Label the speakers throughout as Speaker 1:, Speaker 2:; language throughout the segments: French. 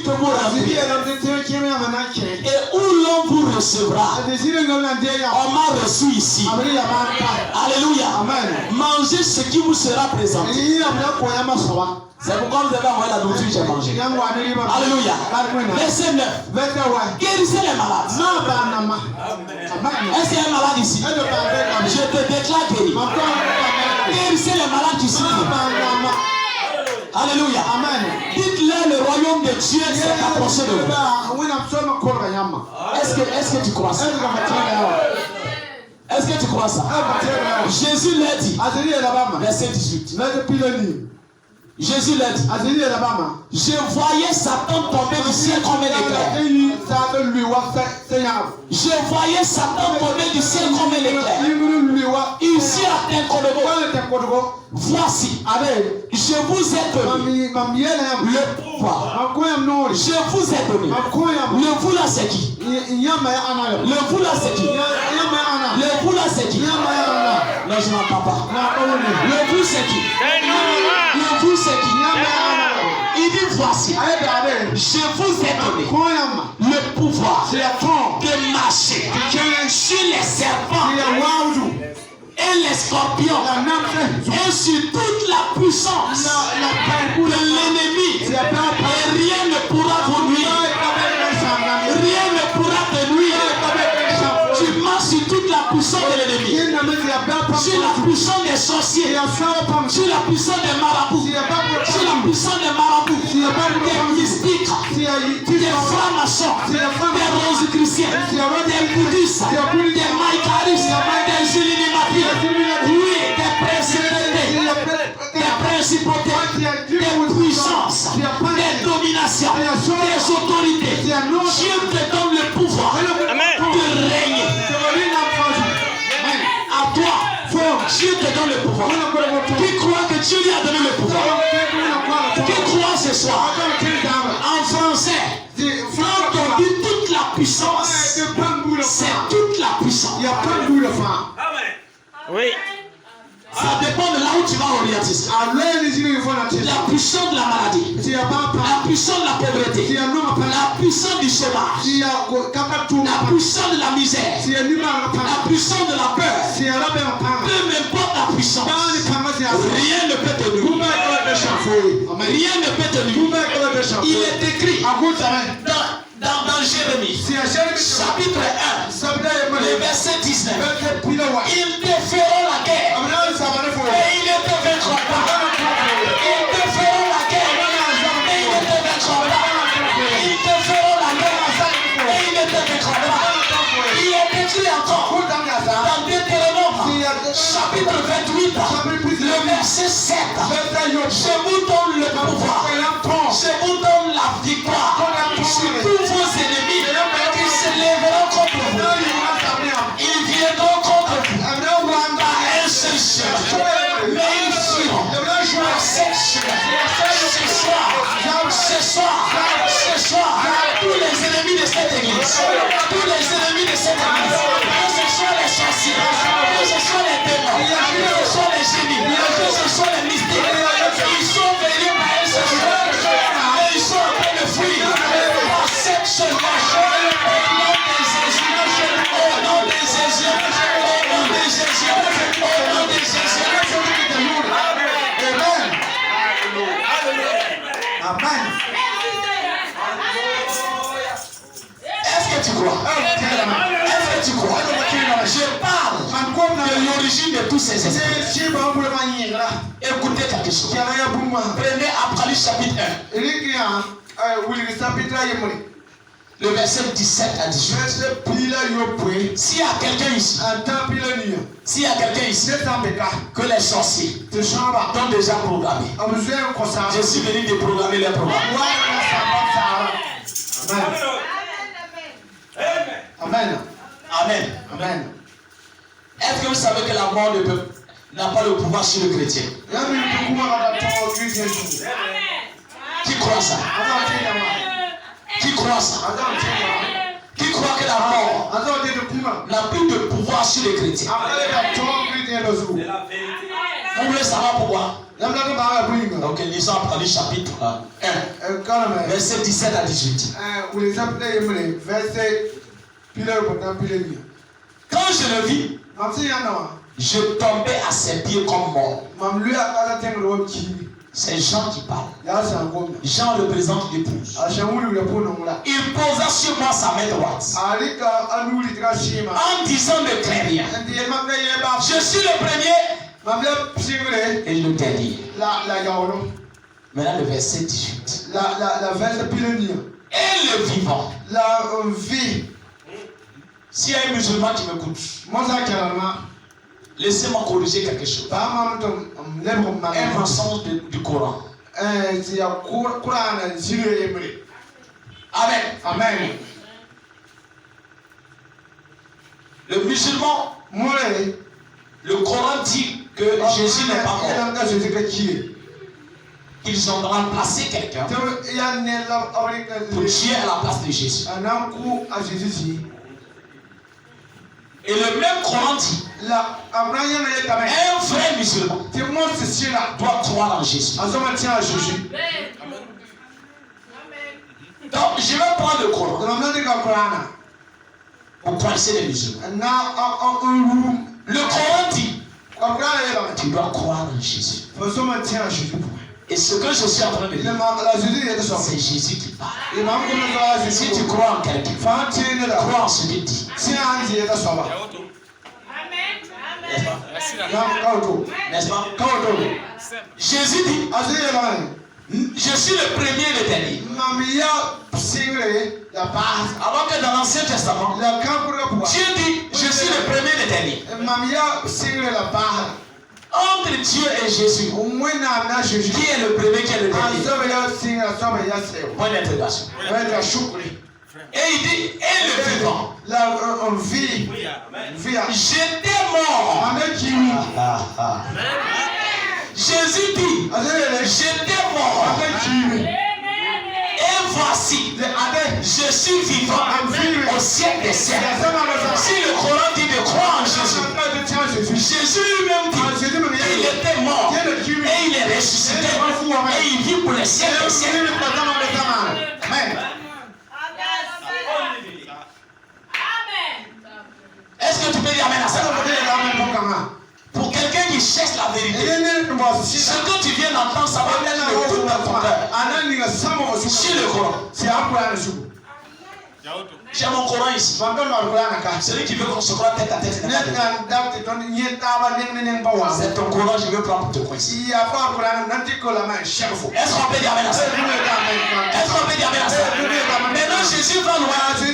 Speaker 1: que vous rentrez et où l'on vous recevra. On m'a reçu ici. Alléluia. Mangez ce qui vous sera présenté. C'est pourquoi vous avez envoyé la nourriture, j'ai mangé. Alléluia. Verset 9. Guérissez les malades. Est-ce qu'il y a un malade ici? Je te déclare guéri. Guérissez les malades ici. Alléluia. Amen. Dites-leur le royaume de Dieu s'est approché de vous. Est-ce que tu crois ça? Est-ce que tu crois ça? Jésus l'a dit. Verset 18. Jésus l'a dit. Je voyais Satan tomber du ciel comme un éclair. Je voyais Satan tomber du ciel comme un éclair. Ici à Tinkodogo. Voici, je vous ai donné le pouvoir. Je vous ai donné. Le vous là c'est qui? Le vous là c'est qui? Le vous là c'est qui? Non, je n'entends pas. Le vous c'est qui? Le vous c'est qui? Il dit voici, je vous ai donné le pouvoir de marcher sur les serpents et les scorpions et sur toute la puissance de l'ennemi, et rien ne pourra vous nuire. Rien ne pourra te nuire. Tu marches sur toute la puissance de l'ennemi, sur la puissance des sorciers, sur la puissance des marabouts, sur la puissance des marabouts, des mystiques, des francs-maçons, des rosicruciens, des bouddhistes, des maïkaristes, des illuminatis, oui, des principautés, des puissances, des dominations, des autorités. Dieu te donne le pouvoir de régner. À toi, Dieu te donne le pouvoir. Qui croit que Dieu lui a donné le pouvoir? Qui croit ce soir? En français, quand on dit toute la puissance, c'est toute la puissance.
Speaker 2: Oui.
Speaker 1: Ça dépend de là où tu vas orienter. La puissance de la maladie, la puissance de la pauvreté, la puissance du chômage, la puissance de la misère, la puissance de la peur. Peu m'importe la puissance, rien ne peut te nuire. Rien ne peut te nuire. Il est écrit dans Jérémie, chapitre 1, le verset 19. Ils te feront la guerre et ils ne te vaincront pas. Ils te feront la guerre et ils ne te vaincront pas. Ils te feront la guerre et ils ne te vaincront pas. Il est écrit encore dans Deutéronome, chapitre 28, le verset 7. Je vous donne le pouvoir, je vous donne la victoire sur tous vos ennemis qui se lèveront contre vous. Ils viendront contre vous par un seul chemin, mais ils fuiront par cette chemin. Ce soir, tous les ennemis de cette église, tous les ennemis de cette église, que ce soit les sorciers, que ce soit les démons, que ce soit les génies, que ce soit les mystiques, ils sont venus par un seul chemin et ils sont en train de fuir par cette chemin. Au nom de Jésus, au nom de Jésus, au nom de Jésus, au nom de Jésus. Amen. Est-ce que tu crois? Est-ce que tu crois? Je parle de l'origine de tous ces esprits. Écoutez quelque chose. Prenez Apocalypse chapitre 1. Le verset 17 à 18. S'il y a quelqu'un ici, que les sorciers ont déjà programmé, je suis venu déprogrammer les programmes. Amen. Amen. Amen. Est-ce que vous savez que la mort n'a pas le pouvoir sur le chrétien? Qui croit ça? Qui croit ça? Qui croit que la mort n'a plus de pouvoir sur les chrétiens? Vous voulez savoir pourquoi? Donc lisons Apocalypse chapitre 1, verset 17 à 18. Quand je le vis, je tombais à ses pieds comme mort. C'est Jean qui parle. Jean représente l'épouse. Il posa sur moi sa main droite en disant ne crains rien. Je suis le premier et le dernier. Maintenant le verset 18. Et le vivant. S'il y a un musulman qui m'écoute, laissez-moi corriger quelque chose. Un mensonge du Coran. Amen. Le musulman, le Coran dit que Jésus n'est pas mort. Ils ont remplacé quelqu'un pour tuer à la place de Jésus. Et le même Coran dit un vrai musulman doit croire en Jésus. Donc je vais prendre le Coran pour coincer les musulmans. Le Coran dit tu dois croire en Jésus. Et ce que je suis en train de dire, c'est Jésus qui parle. Si tu crois en quelqu'un, crois en ce qu'il dit. N'est-ce pas? Jésus dit, je suis le premier et le dernier. Alors que dans l'Ancien Testament, Dieu dit, je suis le premier et le dernier. Entre Dieu et Jésus, qui est le premier, qui est le dernier? Point d'interrogation. Et il dit, et le vivant. J'étais mort. Jésus dit, j'étais mort. Et voici, je suis vivant au siècle des siècles. Si le Coran dit de croire en Jésus, Jésus lui-même dit qu'il était mort et il est ressuscité et il vit pour les siècles des siècles. Amen. Est-ce que tu peux dire amen à ça? Pour quelqu'un qui cherche la vérité, ce que tu viens d'entendre, ça va mettre le doute dans ton cœur. Sur le Coran. J'ai mon Coran ici. Celui qui veut qu'on se croit tête à tête, c'est ton Coran, je veux prendre pour te coincer. Est-ce qu'on peut dire amen à ça? Est-ce qu'on peut dire amen à ça? Maintenant Jésus va loin. Il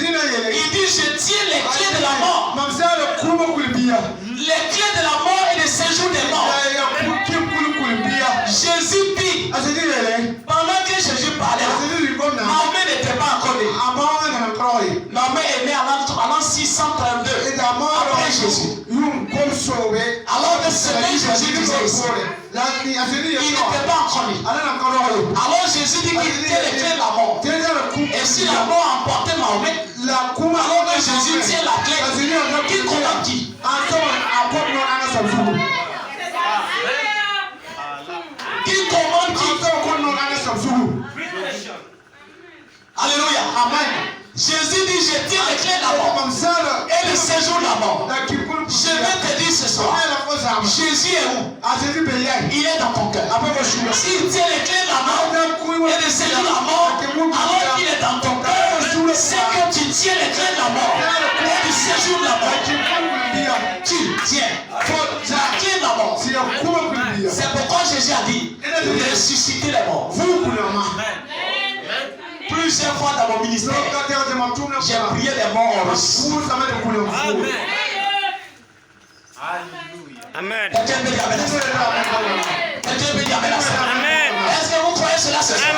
Speaker 1: dit, je tiens les clés de la mort. Les clés de la mort et du séjour des morts. Jésus dit, pendant que Jésus parlait, Mahomet n'était pas encore né. Mahomet est né en l'an 632 après Jésus. Alors que ce que Jésus disait ici, il n'était pas encore né. Alors Jésus dit qu'il tient les clés de la mort. Et si la mort a emporté Mahomet, alors que Jésus tient la clé, qui commande qui? Qui commande qui? Alléluia. Amen. Jésus dit, je tiens les clés de la mort et le séjour de la mort. Je vais te dire ce soir, Jésus est où? Il est dans ton cœur. S'il tient les clés de la mort et le séjour de la mort, alors qu'il est dans ton cœur, c'est que tu tiens les clés de la mort et du séjour de la mort. Tu tiens la clé de la mort. C'est pourquoi Jésus a dit, ressusciter les morts. Plusieurs fois dans mon ministère, j'ai prié les morts en reçu. Amen. Quelqu'un peut dire amen à ça? Quelqu'un peut dire amen à ça? Est-ce que vous croyez cela ce soir?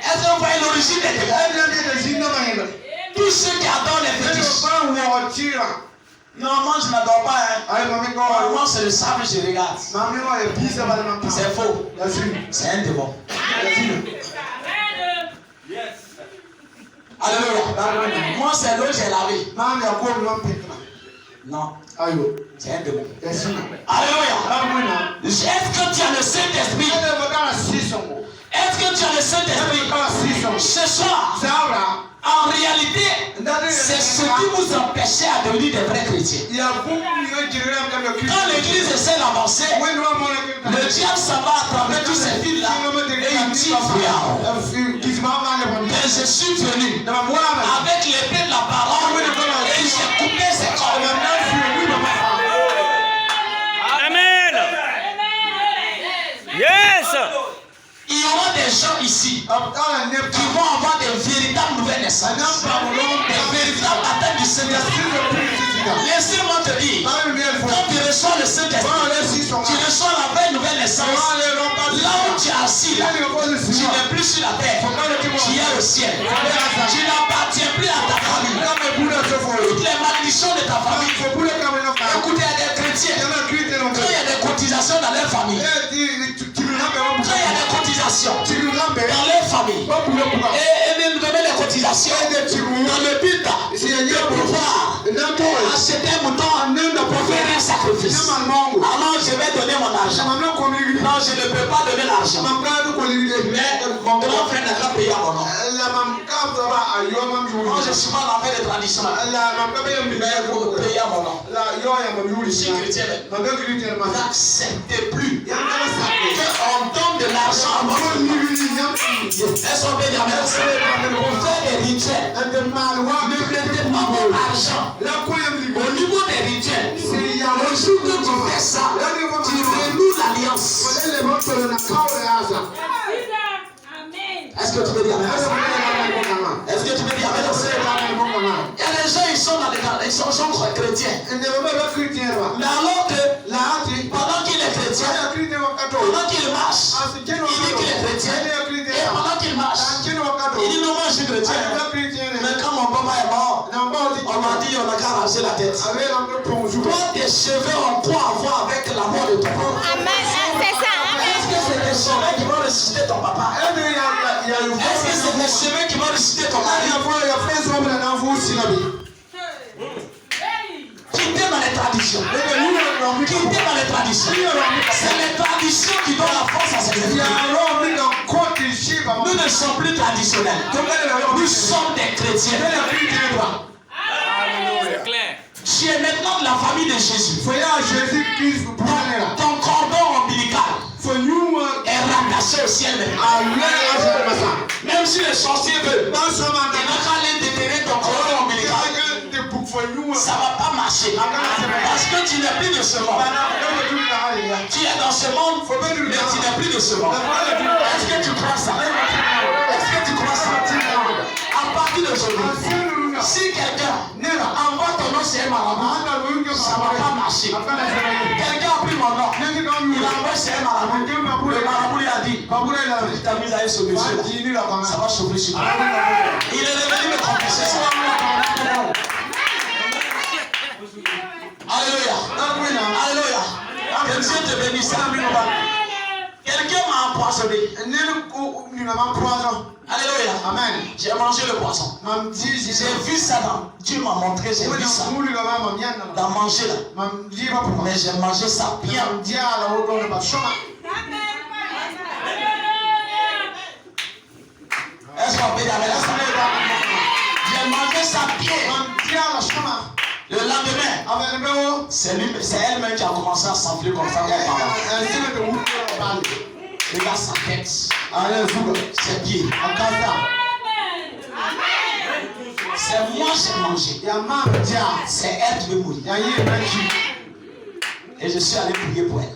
Speaker 1: Est-ce que vous voyez l'origine des démons? Tous ceux qui adorent les fétiches. Normalement, je n'adore pas. Normalement, c'est le sable que je regarde. C'est faux. C'est un démon. Alléluia. Moi, c'est l'eau que j'ai lavé. Non. C'est un démon. Alléluia. Est-ce que tu as le Saint-Esprit? Est-ce que tu as le Saint-Esprit? Ce soir, en réalité, c'est ce qui vous empêchait à devenir des vrais chrétiens. Quand l'église essaie d'avancer, le diable s'en va à travers tous ces fils-là et il dit mais je suis venu avec l'épée de la parole et j'ai coupé ses corps.
Speaker 2: Amen. Yes.
Speaker 1: Il y aura des gens ici qui vont avoir des véritables nouvelles naissances, des véritables baptêmes du Saint-Esprit. Laissez-moi te dire, quand tu reçois le Saint-Esprit, tu reçois la vraie nouvelle naissance. Là où tu es assis, là, tu n'es plus sur la terre, tu es au ciel. Tu n'appartiens plus à ta famille. Toutes les malédictions de ta famille. Écoutez, il y a des chrétiens, quand il y a des cotisations dans leur famille, quand il y a des cotisations dans leur famille, et même donner les cotisations dans le but de pouvoir acheter un mouton pour faire un sacrifice. Alors je vais donner mon argent. Non, je ne peux pas donner l'argent. Mais mon grand frère n'a pas payé à mon nom. Moi je suis pas dans l'affaire de tradition. Mais vous payez à mon nom. Je suis chrétien. N'acceptez plus qu'on donne de l'argent à mon nom. Est-ce qu'on peut dire merci? Pour faire des rituels. Ne mettez pas votre argent au niveau des rituels. Le jour que tu fais ça, tu renoues l'alliance. Est-ce que tu veux dire merci? Est-ce que tu veux dire merci? Il y a des gens, ils sont chrétiens. Mais alors que pendant qu'il est chrétien, pendant qu'il marche, il dit qu'il est chrétien. Et pendant qu'il marche, il dit non, moi je suis chrétien. Mais quand mon papa est mort, on m'a dit on n'a qu'à ranger la tête. Toi, tes cheveux ont quoi à voir avec la mort de ton papa?
Speaker 3: Amen. C'est ça.
Speaker 1: Est-ce que c'est tes cheveux qui vont ressusciter ton papa? Est-ce que c'est tes cheveux qui vont ressusciter ton mari? Quittez dans les traditions. Quittez dans les traditions. C'est les traditions qui donnent la force à ces esprits. Nous ne sommes plus traditionnels. Nous sommes des chrétiens. Tu es maintenant de la famille de Jésus. Ton cordon ombilical est rattaché au ciel maintenant. Même si les sorciers veulent, il va aller déterrer ton cordon ombilical. Ça ne va pas marcher. Parce que tu n'es plus de ce monde. Tu es dans ce monde, mais tu n'es plus de ce monde. Est-ce que tu crois ça? Est-ce que tu crois ça? À partir d'aujourd'hui, si quelqu'un envoie ton nom chez un marabout, ça ne va pas marcher. Quelqu'un a pris mon nom, il a envoyé chez un marabout. Le marabout lui a dit, ta mise à ce monsieur-là, ça va chauffer sur moi. Il est revenu me confesser ça. Alléluia. Alléluia. Que Dieu te bénisse. Quelqu'un m'a empoisonné. Alléluia. Amen. J'ai mangé le poisson. J'ai vu ça dans. Dieu m'a montré, j'ai vu ça. Dans manger là. Mais j'ai mangé ça bien. Est-ce qu'on peut dire avec la santé? J'ai mangé ça bien. Le lendemain, c'est elle-même qui a commencé à s'enfler comme ça. Regarde sa tête. Ses pieds. C'est moi qui ai mangé. C'est elle qui veut mourir. Et je suis allé prier pour elle.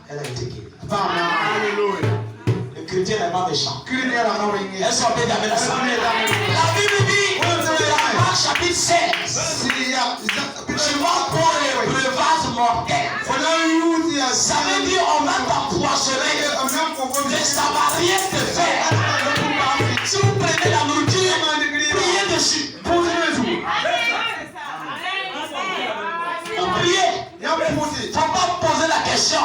Speaker 1: Elle a été guérie. Le chrétien n'est pas méchant. Elle s'en fait d'amener la santé. La Bible dit, Marc chapitre 16, tu vas pour les breuvages mortels. Ça veut dire on va t'empoisonner, mais ça ne va rien te faire. Si vous prenez la nourriture, priez dessus. Priez. Il ne faut pas poser la question.